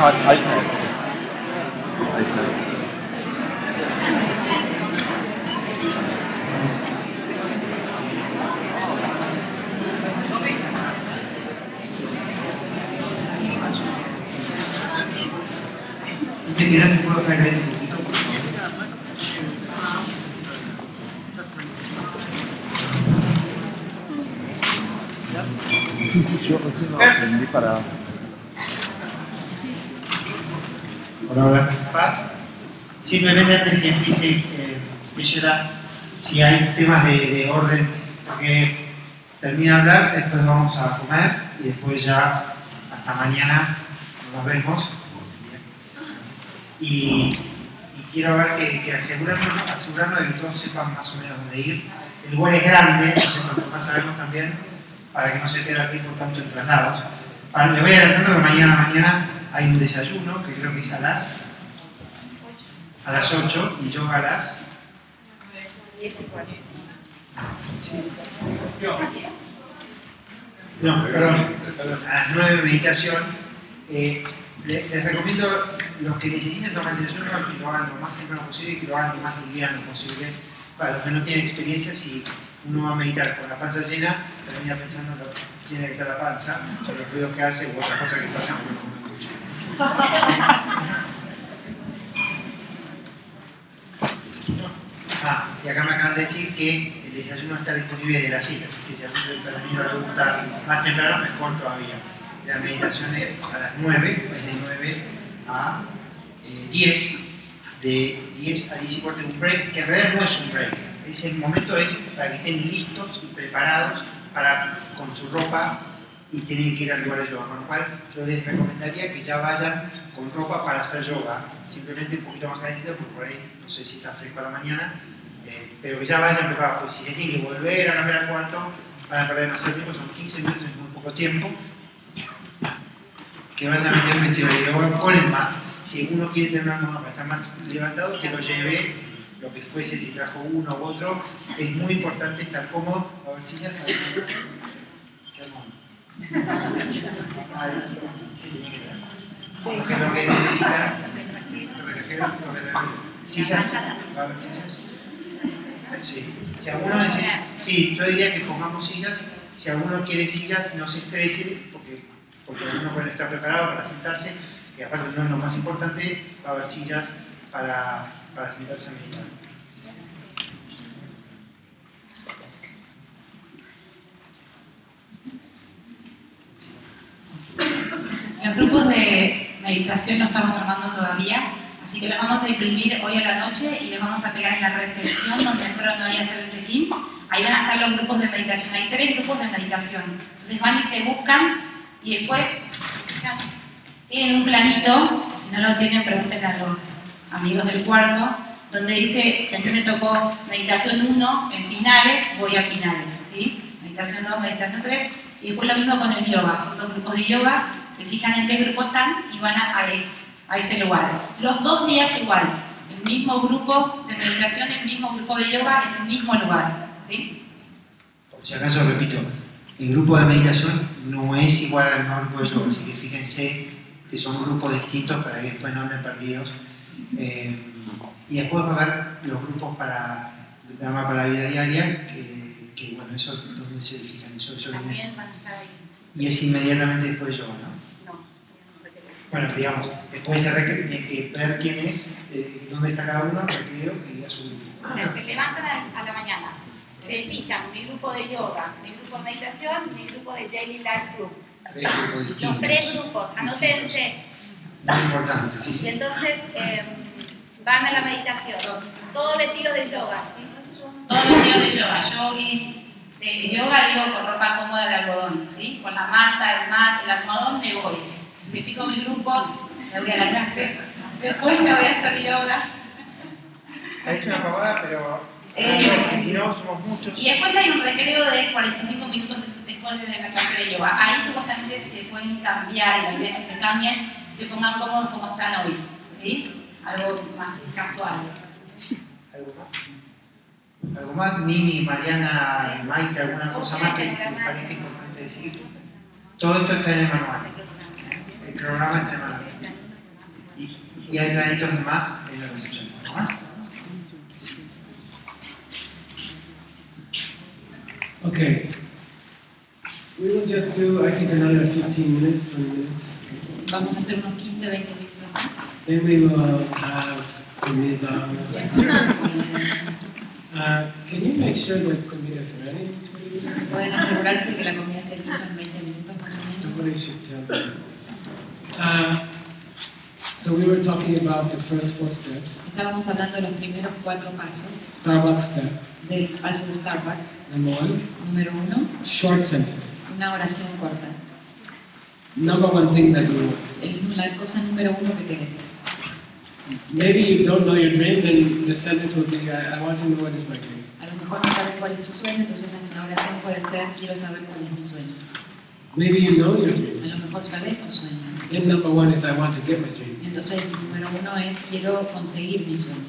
iPad. Mira, se puede caer un poquito. Sí, yo recién lo aprendí para... Hola, Paz. Simplemente antes que empiece, Bellera, si hay temas de orden, porque termina de hablar, después vamos a comer y después ya hasta mañana nos vemos. Y quiero ver que asegurarnos de que todos sepan más o menos dónde ir. El lugar es grande, entonces cuanto más sabemos también, para que no se pierda tiempo tanto en traslados. Le voy adelantando que mañana hay un desayuno, que creo que es a las 8 y yoga a las 10:15. No, perdón, a las 9 meditación. Les recomiendo los que necesiten tomar el desayuno que lo hagan lo más temprano posible y que lo hagan lo más liviano posible. Para los que no tienen experiencia, si uno va a meditar con la panza llena, termina pensando en lo que tiene que estar la panza, o los ruidos que hace u otra cosa que pasa cuando uno come mucho. Y acá me acaban de decir que el desayuno está disponible desde las 7, así que si a algún peruano le gusta más temprano, mejor todavía. La meditación es a las 9, es de 9 a 10, de 10 a 10 y cuarto, un break, que en realidad no es un break. Ese momento es para que estén listos y preparados con su ropa y tienen que ir al lugar de yoga. Con lo cual, yo les recomendaría que ya vayan con ropa para hacer yoga. Simplemente un poquito más calentito, porque por ahí no sé si está fresco a la mañana, pero que ya vayan preparados. Pues si se tienen que volver a cambiar al cuarto, van a perder demasiado tiempo, son 15 minutos, es muy poco tiempo. Que vayan a meter un vestido de yoga con el mat. Si uno quiere tener una almohada para estar más levantado, que lo lleve, lo que fuese, si trajo uno u otro. Es muy importante estar cómodo. A ver si ya está. ¿Qué hermoso? Lo que necesitan. ¿Sillas? ¿Va a haber sillas? Sí. Si alguno necesita, sí, yo diría que pongamos sillas. Si alguno quiere sillas, no se estrese, porque uno puede estar preparado para sentarse, y aparte no es lo más importante, va a haber sillas para sentarse a meditar. Los grupos de meditación los estamos armando todavía, así que los vamos a imprimir hoy a la noche y los vamos a pegar en la recepción donde fueron hoy a hacer el check-in. Ahí van a estar los grupos de meditación, hay 3 grupos de meditación. Entonces van y se buscan y después tienen un planito, si no lo tienen pregúntenle a los amigos del cuarto, donde dice, si a mí me tocó meditación 1 en Pinares, voy a Pinares, ¿sí? Meditación 2, meditación 3, y después lo mismo con el yoga, son 2 grupos de yoga, se fijan en qué grupo están y van a ese lugar. Los 2 días igual, el mismo grupo de meditación, el mismo grupo de yoga en el mismo lugar, ¿sí? Por si acaso repito, el grupo de meditación no es igual al nuevo grupo de yoga, así que fíjense que son grupos distintos para que después no anden perdidos. Y después va a haber los grupos para la vida diaria, que bueno, eso donde se fijan, eso también van a estar ahí. Y es inmediatamente después de yoga, ¿no? No. Bueno, digamos, después de recreo, tienen que ver quién es, dónde está cada uno, recreo y ir a su grupo. O sea, se levantan a la mañana, se fijan mi grupo de yoga, mi grupo de meditación, mi grupo de daily life group. 3 grupos distintos. Los 3 grupos, anótense. Muy importante, sí. Y entonces van a la meditación, todos vestidos de yoga, ¿sí? Todos vestidos de yoga, yoga digo con ropa cómoda de algodón, ¿sí? Con la manta, el almohadón me voy. Me fijo mis grupos, me voy a la clase, después me voy a hacer yoga. Es una pavada, pero si no, somos muchos. Y después hay un recreo de 45 minutos después de la clase de yoga. Ahí supuestamente se pueden cambiar, la idea es que se cambien y se pongan cómodos como están hoy, ¿sí? Algo más casual. ¿Algo más? ¿Algo más? Mimi, Mariana, Maite, alguna cosa más que les parezca importante decir. Todo esto está en el manual. El cronograma está en el manual. y hay planitos de más en la recepción. ¿No más? Okay. We will just do, I think, another 15 minutes, 20 minutes. Vamos a hacer unos 15, 20 minutos más. Then we will have comida. Can you make sure that comida is ready in 20 minutes? Pueden asegurarse que la comida esté lista en 20 minutos más o menos. Somebody should tell them. So we were talking about the first 4 steps. Estábamos hablando de los primeros 4 pasos Starbucks step. del paso de Starbucks. Number 1, Número 1, short sentence. una oración corta. Number 1 thing that you want. La cosa número 1 que querés. Maybe you don't know your dream, then the sentence will be, I want to know what is my dream. A lo mejor no sabes cuál es tu sueño, entonces la oración puede ser, quiero saber cuál es mi sueño. Maybe you know your dream. A lo mejor sabes tu sueño. Then number 1 is, I want to get my dream. Entonces el número 1 es, quiero conseguir mi sueño.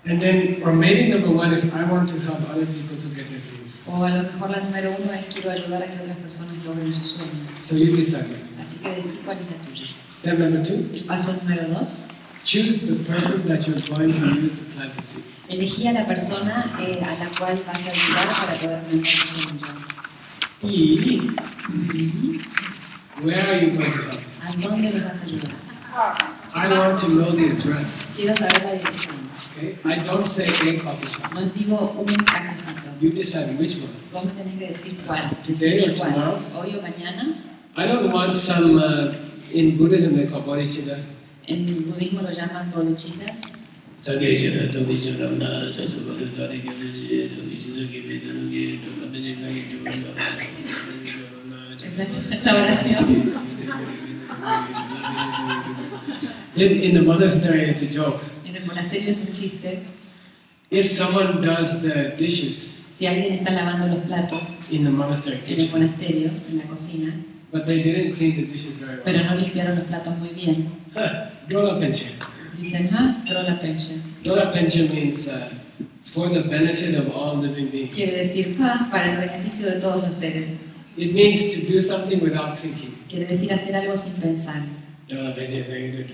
And then, or maybe number 1 is, I want to help other people to get their dreams. O a lo mejor la número 1 es, quiero ayudar a que otras personas logren sus sueños. So you decide. Así que decí cuál es la tuya. Step number 2, El paso número 2, choose the person that you're going to use to plant the seed. elegí a la persona a la cual vas a ayudar para poder plantar tu semilla. E, where are you going to help? ¿A dónde les vas a ayudar? I want to know the address. Quiero saber la dirección. Okay? I don't say a coffee shop. No digo un cafecito. You decide which one. Vos me tenés que decir cuál. Today Decime or cuál. tomorrow? Hoy o mañana. I don't want some, in Buddhism they call bodhicitta. En el budismo lo llaman bodhicitta. La oración. In the monastery it's a joke. En el monasterio es un chiste. If someone does the dishes Si alguien está lavando los platos in the monastery en el kitchen, monasterio, en la cocina, but they didn't clean the dishes very pero well, no limpiaron los platos muy bien, Drola penchen. dicen, drola penche. Drola penchen means for the benefit of all living beings. Quiere decir, para el beneficio de todos los seres. It means to do something without thinking. Quiere decir hacer algo sin pensar. Drola penchen,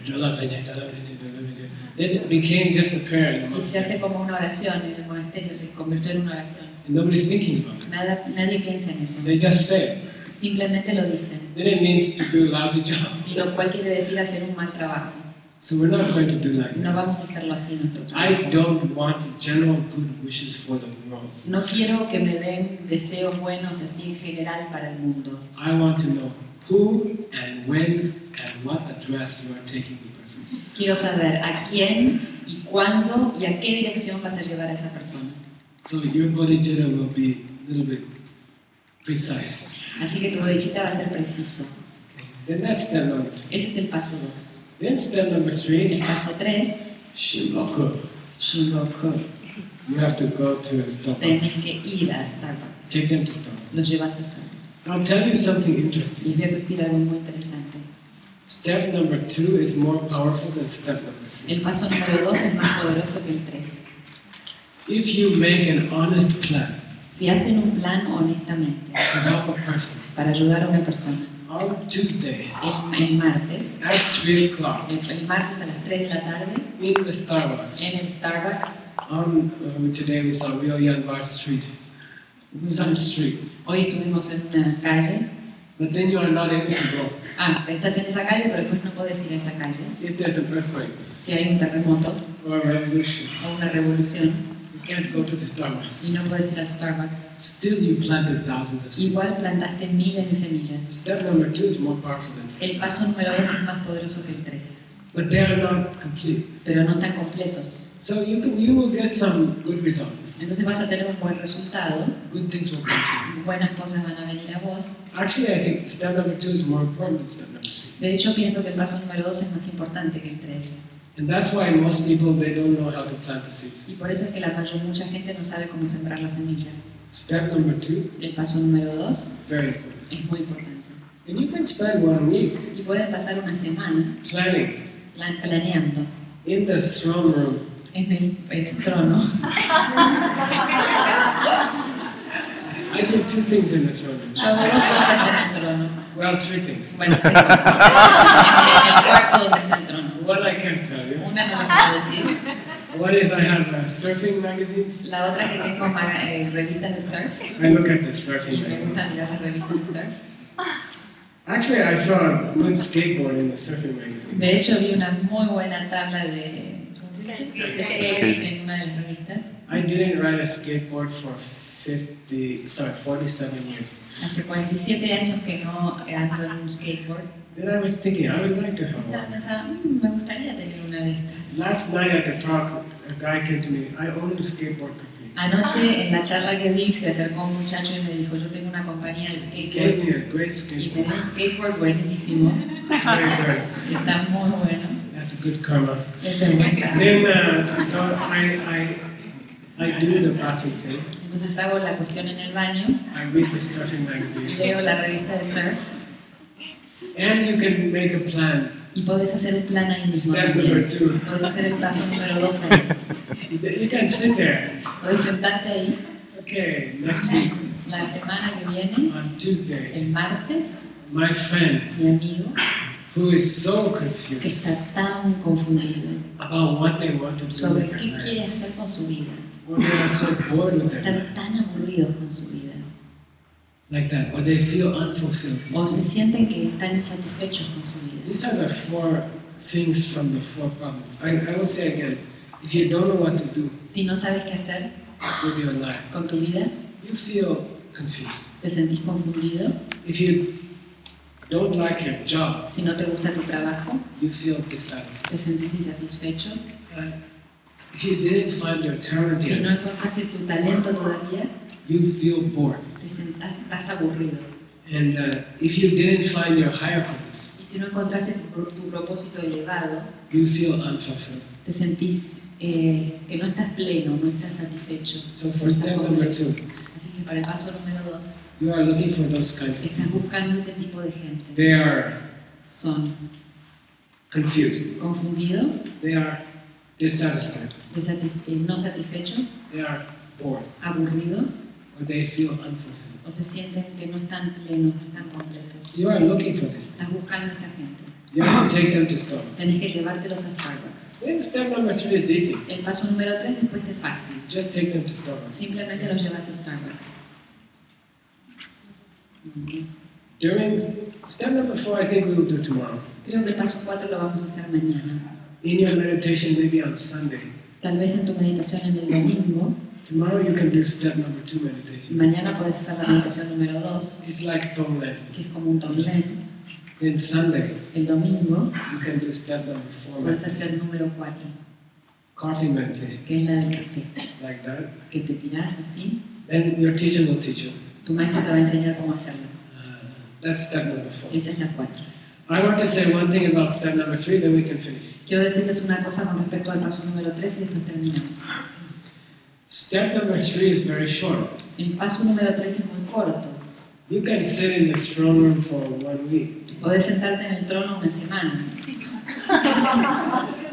drola penchen, drola penchen, drola penchen. Then it became just a prayer in the Y se hace monastery. como una oración en el monasterio, se convirtió en una oración. And nobody's thinking about it. Nadie piensa en eso. They just say it. Simplemente lo dicen. Then it means to do a lousy job. Y lo cual quiere decir hacer un mal trabajo. So we're not going to do like No that. vamos a hacerlo así en nuestro I trabajo. don't want general good wishes for the world. No quiero que me den deseos buenos así en general para el mundo. I want to know who and when and what address you are taking the person. Quiero saber a quién y cuándo y a qué dirección vas a llevar a esa persona. So your bodhicitta will be a little bit precise. Así que tu bodhicitta va a ser preciso. Then that's step number 2. Ese es el paso 2. Then step number 3 El is paso 3, Shiloku. Shugoku. You have to go to Starbucks. Tienes que ir a Starbucks. Take them to Starbucks. Los llevas a Starbucks. I'll tell you something interesting. Les voy a decir algo muy interesante. Step number 2 is more powerful than step number 3. El paso número 2 es más poderoso que el 3. If you make an honest plan Si hacen un plan honestamente to help a person para ayudar a una persona, on Tuesday el martes, at 3 o'clock el martes a las 3 de la tarde, in the Starbucks, en el Starbucks, on today we saw Rio Yanbar Street, some street, hoy estuvimos en una calle. but then you are not able to go. Pensás en esa calle, pero después no podés ir a esa calle. If there's an earthquake Si hay un terremoto or a revolution, o una revolución you can't go to the Starbucks. y no podés ir al Starbucks, Still you planted thousands of seeds. igual plantaste miles de semillas. Step number 2 is more powerful than step. El paso número 2 es más poderoso que el 3, But they are not complete. pero no están completos. So you will get some good result. Entonces vas a tener un buen resultado, Good things will come to you. buenas cosas van a venir a vos. Actually, I think step number 2 is more important than step number 3. De hecho, pienso que el paso número 2 es más importante que el 3. And that's why most people, they don't know how to plant the seeds. Y por eso es que mucha gente no sabe cómo sembrar las semillas. Step number 2, El paso número 2 very important. es muy importante. And you can spend 1 week Y pueden pasar una semana planning planeando in the throne room. en el trono. I do 2 things in the throne room. Yo hago 2 cosas en el trono. Well, 3 things. Bueno, 3 cosas. En el cuarto donde está el trono. One I can't tell One is I have surfing magazines. La otra que tengo revistas de surf. I look at the Y surfing me gusta magazines. mirar las revistas de surf. Actually, I saw a good skateboard in the surfing magazine. De hecho, vi una muy buena tabla de, ¿cómo se dice? De skating en una de las revistas. I didn't ride a skateboard for 47 years. Hace 47 años que no ando en un skateboard. Then I was thinking, I would like to have Estaba one. pensando, me gustaría tener una de estas. Last night at the talk, a guy came to me, I own a skateboard company. Anoche, en la charla que di, se acercó un muchacho y me dijo, yo tengo una compañía de He gave skateboards. me a great Y me skateboard. dio un skateboard buenísimo. It's very good. Y está muy bueno. That's a good karma. Ese es buen karma. Then, so I do the bathroom thing. Entonces hago la cuestión en el baño, I read the surfing magazine. leo la revista de surf And you can make a plan. y podés hacer un plan ahí mismo. Step también. number 2. Podés hacer el paso número 2 ahí. You can sit there. Podés sentarte ahí Okay, next week la semana que viene, on Tuesday, el martes, my friend mi amigo, who is so que confused está tan confundido about what they want to do sobre with qué their quiere life. hacer con su vida. Or they are so bored with their Están life. tan aburridos con su vida. Like that. Or they feel unfulfilled. You O se see? sienten que están insatisfechos con su vida. These are the 4 things from the 4 problems. I will say again, if you don't know what to do Si no sabes qué hacer with your life, con tu vida, you feel confused. te sentís confundido. If you don't like your job, Si no te gusta tu trabajo, you feel dissatisfied. te sentís insatisfecho. If you didn't find your talent Si no yet, encontraste tu talento todavía, you feel bored. estás aburrido. And if you didn't find your higher purpose, Y si no encontraste tu propósito elevado, you feel unfulfilled. te sentís que no estás pleno, no estás satisfecho. So no for estás step number completo. 2, Así que para el paso número 2, you are looking for those kinds of estás people. buscando ese tipo de gente. They are Son confused. confundidos, They are dissatisfied. no satisfechos, They are bored. aburridos, Or they feel unfulfilled. o se sienten que no están plenos, no están completos. You are looking for this. Estás buscando a esta gente. You have to take them to Starbucks. Tenés que llevártelos a Starbucks. Then step number 3 is easy. El paso número 3 después es fácil. Just take them to Starbucks. Simplemente los llevas a Starbucks. During step number 4, I think we will do tomorrow. Creo que el paso 4 lo vamos a hacer mañana. In your meditation, maybe on Sunday. Tal vez en tu meditación en el domingo. Tomorrow you can do step number 2 meditation. Mañana puedes hacer la meditación número 2, It's like Tonglen. que es como un tonglen. Then Sunday, El domingo you can do step number 4 puedes meditation. hacer número 4, Coffee meditation. que es la del café. Like that. Que te tirás así. Then your teacher will teach you. Tu maestro te va a enseñar cómo hacerlo. That's step number 4. Esa es la 4. I want to say one thing about step number 3, then we can finish. Quiero decirles una cosa con respecto al paso número 3 y después terminamos. Step number 3 is very short. El paso número 3 es muy corto. You can sit in the throne room for 1 week. Podés sentarte en el trono una semana.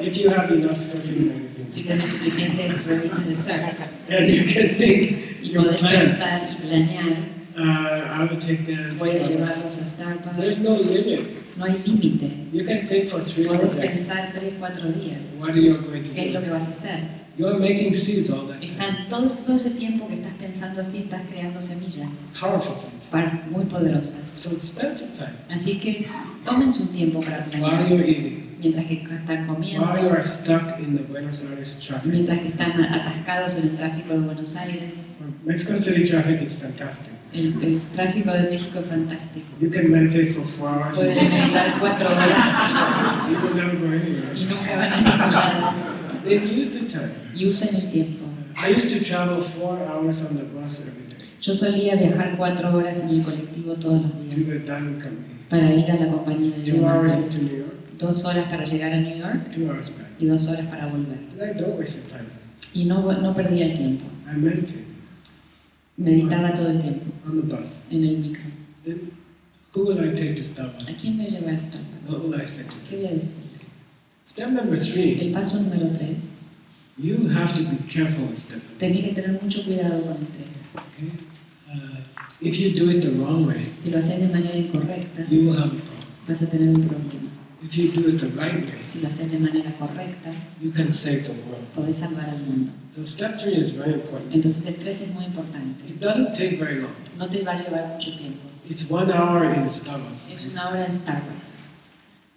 If you have enough surfing Si magazines. tenés suficientes revistas de surf. And you can think, Y your podés plan, pensar y planear. I will take them to Voy a Starbucks. llevarlos a Starbucks. There's no limit. No hay límite. You can think for 3 or Podés 4 days. pensar 3, 4 días. What are you going to ¿Qué es lo do? que vas a hacer? You're making seeds all that time. Están todo ese tiempo que estás pensando así, estás creando semillas Powerful seeds. muy poderosas. So spend some time Así que tómense un tiempo para while planear. you're eating, Mientras que están comiendo, while you are stuck in the Buenos Aires traffic. mientras que están atascados en el tráfico de Buenos Aires. Mexico City traffic is fantastic. El tráfico de México es fantástico. You can meditate for 4 hours Pueden and meditar 4 horas you will never go anywhere. y nunca van a ningún lado. Then use the time. Y usen el tiempo. I used to travel 4 hours on the bus every day Yo solía viajar 4 horas en el colectivo todos los to días the Diamond Company. para ir a la compañía de 2 hours diamantes. into New York, 2 horas para llegar a New York 2 hours back. y 2 horas para volver. And I don't waste the time. Y no perdía el tiempo. I meditate Meditaba todo el tiempo on the bus. en el micro. Then who will I take to Starbucks? ¿A quién voy a llevar a Starbucks? What will I say to ¿Qué them? voy a decir? Step number 3, El paso número 3. you have to be careful with step number Tenés que tener mucho cuidado con el 3. 3. Okay? If you do it the wrong way, Si lo haces de manera incorrecta, you will have a problem. vas a tener un problema. if you do it the right way, si lo haces de manera correcta, you can save the world. podés salvar al mundo. So step 3 is very important. Entonces el 3 es muy importante. It doesn't take very long. No te va a llevar mucho tiempo. It's 1 hour in Starbucks. Es una hora en Starbucks.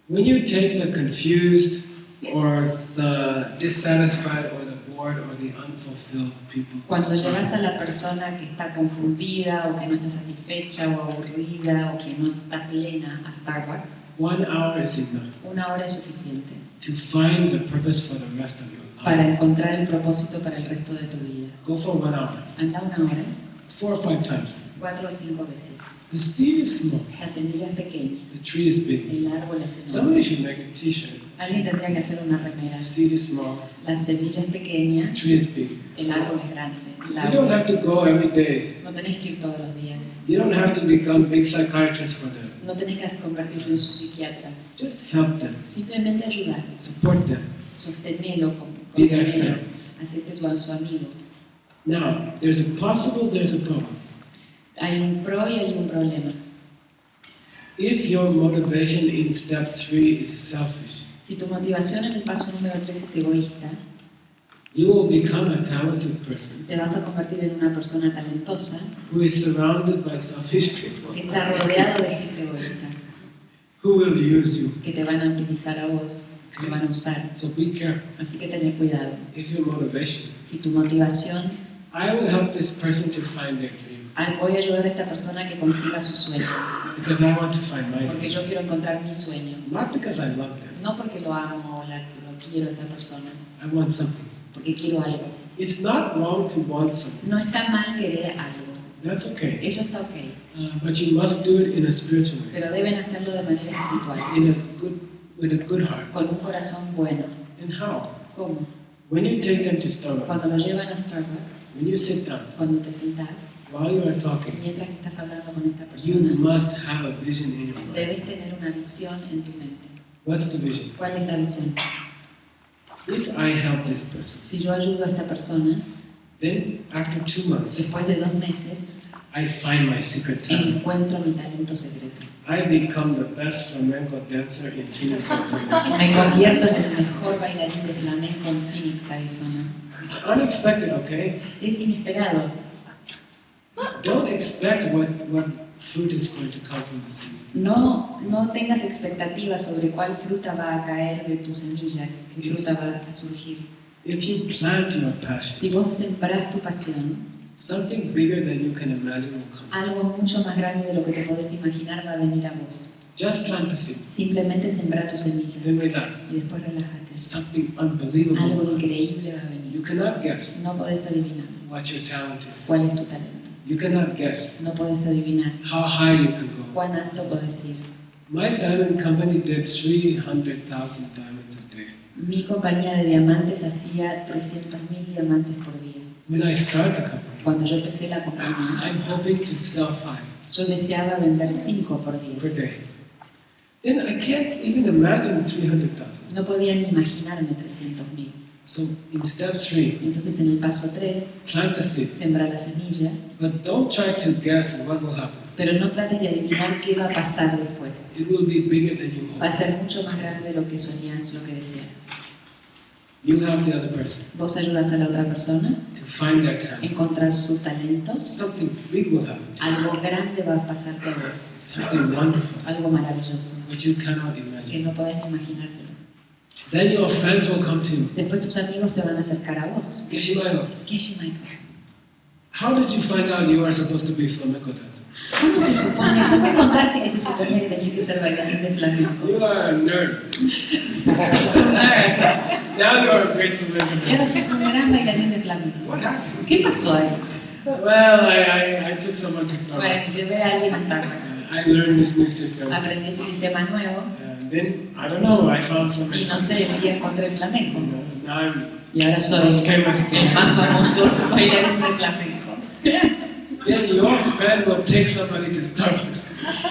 When you take the confused or the dissatisfied or the bored or the unfulfilled people, Cuando llevas a la persona que está confundida o que no está satisfecha o aburrida o que no está plena a Starbucks, 1 hour is enough una hora es suficiente to find the purpose for the rest of your para life. encontrar el propósito para el resto de tu vida. Go for 1 hour, Anda una hora, 4 or 5 times. 4 o 5 veces. The seed is small, La semilla es pequeña, the tree is big. el árbol es Somebody enorme. should make a t-shirt. Alguien tendría que hacer una remera. The seed is small, La semilla es the pequeña, tree is big. el árbol es grande. El You don't árbol. have to go every day. No tenés que ir todos los días. You don't have to become big psychiatrists for them. No tenés que convertirte en su psiquiatra. Just help them, Simplemente ayudar. support them. Sostenelo con Be their dinero. friend. Hacerte su amigo. Now, there's a problem. Hay un pro y hay un problema. If your motivation in step 3 is selfish, Si tu motivación en el paso número 3 es egoísta, you will become a talented person te vas a convertir en una persona talentosa who is surrounded by selfish people que está rodeado de gente egoísta, who will use you. que te van a utilizar a vos, te van a usar. So be careful. Así que ten cuidado. If your motivation, Si tu motivación, I will help this person to find their dream voy a ayudar a esta persona a que consiga su sueño, because I want to find my porque dream. yo quiero encontrar mi sueño, Not because I love them. no porque lo amo o lo quiero a esa persona, I want something. porque quiero algo. It's not wrong to want something. No está mal querer algo, That's okay. eso está ok, But you must do it in a spiritual way, pero deben hacerlo de manera espiritual, with a good heart. con un corazón bueno. And how? ¿Cómo? When you take them to Starbucks, Cuando lo llevan a Starbucks, when you sit down, cuando te sentás, while you are talking, mientras que estás hablando con esta you persona, must have a vision in your mind. debes tener una visión en tu mente. What's the vision? ¿Cuál es la visión? If I help this person, Si yo ayudo a esta persona, then after 2 months, después de 2 meses, I find my secret talent. encuentro mi talento secreto. I become the best flamenco dancer in Phoenix, Arizona. Me convierto en el mejor bailarín de flamenco en Phoenix, Arizona. It's unexpected, okay? Es inesperado. Don't expect what fruit is going to come from the seed. No tengas expectativas sobre cuál fruta va a caer de tu semilla, qué fruta va a surgir. If you plant your passion, Si vos sembrás tu pasión, something bigger than you can imagine will come. algo mucho más grande de lo que te podés imaginar va a venir a vos. Just plant the seed, Simplemente sembra tu semilla then relax. y después relájate. Something unbelievable Algo will come. increíble va a You venir. cannot guess No podés adivinar what your talent is. cuál es tu talento. You cannot guess No podés adivinar how high you can go. cuán alto podés ir. My diamond company did 300,000 diamonds a day. Mi compañía de diamantes hacía 300.000 diamantes por día. When I start the company, Cuando yo empecé la compañía, I'm hoping to sell 5 yo deseaba vender 5 por día. per day. Then I can't even imagine 300,000. No podía ni imaginarme 300.000. So in step 3, Entonces en el paso 3, plant the seed, sembra la semilla, but don't try to guess what will happen. pero no trates de adivinar qué va a pasar después. It will be bigger than you Va a hope. ser mucho más grande de lo que soñás, lo que deseas. You help the other person Vos ayudas a la otra persona to find their a talent. encontrar su talento, Something big will happen to you. algo grande va a pasarte a vos, Something wonderful, algo maravilloso, which you cannot que imagine. no podés ni imaginártelo. Then your friends will come to you. Después tus amigos te van a acercar a vos. Geshe-Michael, Kishi Michael, how did you find out you are supposed to be flamenco dancer? ¿cómo se supone? ¿Cómo encontraste que se suponía que tenías que ser bailarín de flamenco? You are a nerd. Es un nerd. Now you are a great flamenco Y ahora dancer. sos un gran bailarín de flamenco. What happened? ¿Qué pasó ahí? Well, I took someone to Starbucks. Pues llevé a alguien a Starbucks. I learned this new system. Aprendí este sistema nuevo Then, I don't know, I found y flamenco. no sé, un día encontré flamenco. Now I'm Y ahora soy most famous. el más famoso bailarín de flamenco. Then your friend will take somebody to Starbucks.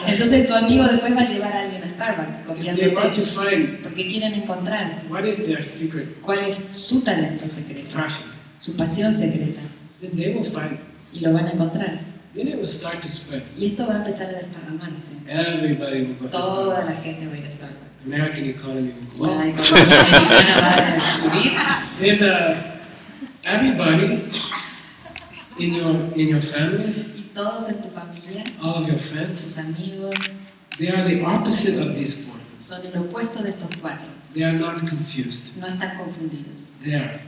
Entonces tu amigo después va a llevar a alguien a Starbucks Because they want to confiándote, find porque quieren encontrar what is their secret cuál es su talento secreto, passion. su pasión secreta, Then they will find it. y lo van a encontrar. Then it will start to spread. Y esto va a empezar a desparramarse. Everybody will go to Toda Starbucks. la gente va a ir a Starbucks. American economy will go La up. economía americana va a subir. Then everybody in your family, Y todos en tu familia, all of your friends, tus amigos, they are the opposite of these four. son el opuesto de estos cuatro. They are not confused. No están confundidos, They are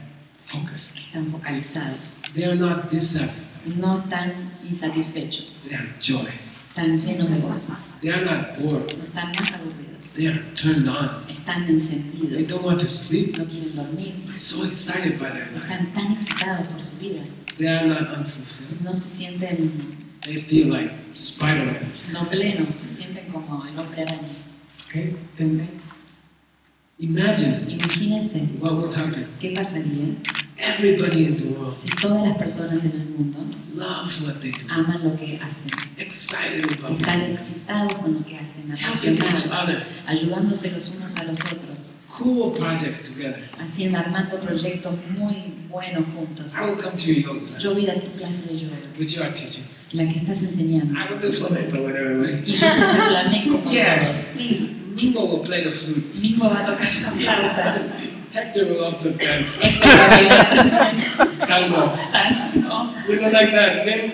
focused. están focalizados, They are not dissatisfied. no están insatisfechos, They are joy. están llenos de gozo, They are not bored. no están más aburridos, They are turned on. están They encendidos, don't want to sleep. no quieren dormir, They're so excited by their life. están tan excitados por su vida, They are not unfulfilled. no se sienten They feel like Spider-Man. no plenos, se sienten como el hombre araña. Okay? Then imagine Imagínense what will happen. qué pasaría Everybody in the world si todas las personas en el mundo loves what they do. aman lo que hacen, Excited about están it. excitados con lo que hacen, Helping each apasionados, other. ayudándose los unos a los otros, Cool projects together. haciendo, armando proyectos muy buenos juntos. I will come to your yoga class, Yo voy a ir a tu clase de yoga, which you are teaching. la que estás enseñando, I will do flamenco with everybody. y yo voy a hacer flamenco con Yes. todos. Sí, Mingo will play the flute. Mingo va a tocar la flauta, Hector will also dance. Héctor va a bailar también, Tango. tango. You know, like that. Then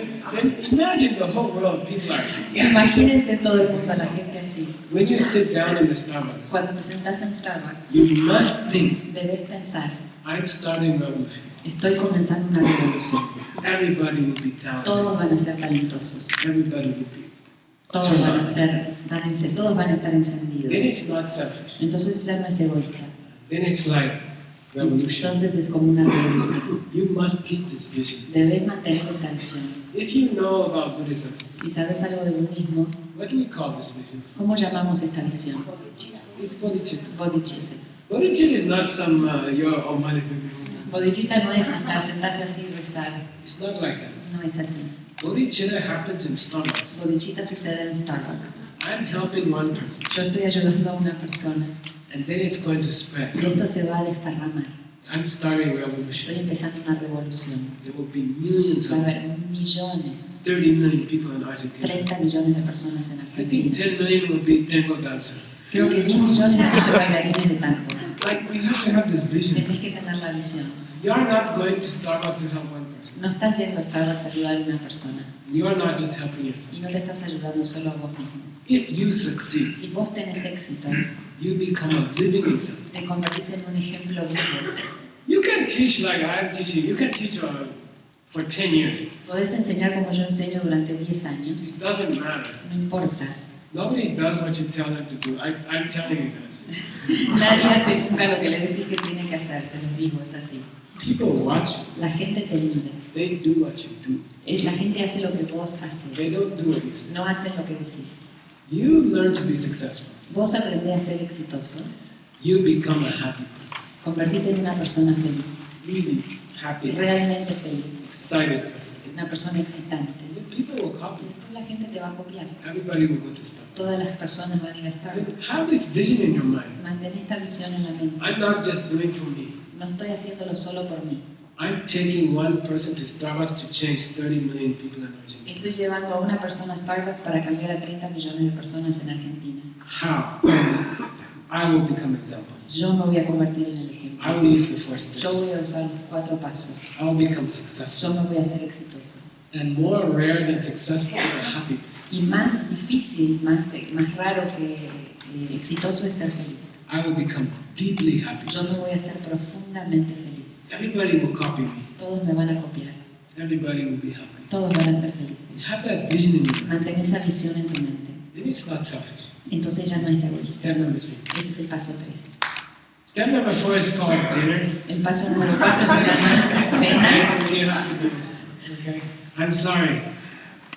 imagine the whole world. People are, yes. Imagínense todo el mundo, la gente así. When you sit down in the Starbucks, Cuando te sentás en Starbucks, you must think, debes pensar, I'm starting revolution. estoy comenzando una revolución. Everybody will be talented. Todos van a ser talentosos. Everybody will be. Todos van a ser, todos van a estar encendidos. Then it's not selfish. Entonces ya no es egoísta. Then it's like revolution. Entonces es como una revolución. You must keep this vision. Debes mantener esta visión. If you know about Buddhism, Si sabes algo de budismo, what do we call this vision? ¿cómo llamamos esta visión? It's bodhicitta. Bodhicitta. Bodhicitta is not some your Omani people. Bodhicitta no es sentarse así y rezar. It's not like that. No es así. Bodhicitta happens in Starbucks. Bodhicitta sucede en Starbucks. I'm helping one person, Yo estoy ayudando a una persona and then it's going to spread. y esto se va a desparramar. I'm starting Estoy revolution. empezando una revolución. There will be millions Va a of haber millones, 30 million people in Argentina. 30 millones de personas en I think Argentina. 10 million will be tango dancer. Creo que 10 millones van a ser bailarines de tango. Like, we have to have this vision. Tenés que tener la visión. You are not going to Starbucks to help one person. No estás yendo a Starbucks a ayudar a una persona You are not just helping yourself. y no te estás ayudando solo a vos mismo. If you succeed, Si vos tenés éxito, you become a living example. te convertís en un ejemplo vivo. You can teach like I'm teaching. You can teach for 10 years. Podés enseñar como yo enseño durante 10 años. It doesn't matter. No importa. Nobody does what you tell them to do. I'm telling you that. Nadie hace nunca lo que le decís que tiene que hacer, se los digo, es así. People watch you. La gente te mira. They do what you do. La gente hace lo que vos They haces. don't do what you say. No hacen lo que decís. You learn to be successful. Vos aprendés a ser exitoso. You become a happy person. Convertite en una persona feliz. Really happy, Realmente feliz. excited person. Una persona excitante. Then people will copy. Después la gente te va a copiar. Everybody will go to Starbucks. Todas las personas van a ir a Then Starbucks. have this vision in your mind. Mantén esta visión en la mente. I'm not just doing for me. No estoy haciéndolo solo por mí. I'm taking one person to Starbucks to change 30 million people in Argentina. Estoy llevando a una persona a Starbucks para cambiar a 30 millones de personas en Argentina. How? I will become example. Yo me voy a convertir en el I ejemplo. will use the four Yo steps. voy a usar los 4 pasos. I will become successful. Yo me voy a hacer exitoso. And more rare than successful is a happy person. Y más difícil, más raro que exitoso es ser feliz. I will become deeply happy. Yo me voy a hacer profundamente feliz. Everybody will copy me. Todos me van a copiar. Everybody will be happy. Todos van a ser felices. You have that vision in you. Mantén esa visión en tu mente. Then it's not selfish. Entonces ya no es egoísta. Step number 3. Ese es el paso 3. Step number 4 is called dinner. El paso número 4 se llama cena. You have to do it. Okay? I'm sorry.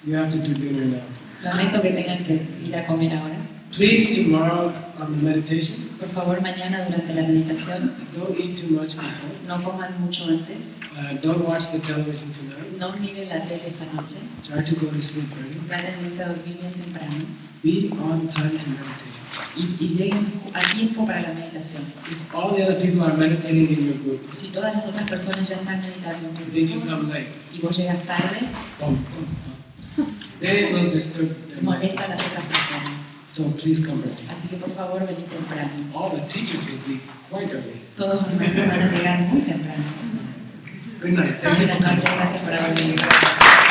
You have to do dinner now. Lamento que tengan que ir a comer ahora. Please, tomorrow on the meditation, Por favor, mañana durante la meditación don't eat too much before. no coman mucho antes. Don't watch the television tonight. No miren la tele esta noche. Try to go to sleep early. Traten de irse a dormir bien temprano. Be on time to meditate. Y lleguen a tiempo para la meditación. If all the other people are meditating in your group, Si todas las otras personas ya están meditando en tu then you grupo come late. y vos llegas tarde, Boom, boom, boom. Then it will disturb them. molesta a las otras personas. So please come early. Así que por favor vení temprano. All the teachers will be quite early. Todos los maestros van a llegar muy temprano. Good night. Thank you for Buenas coming. noches, gracias por haber venido.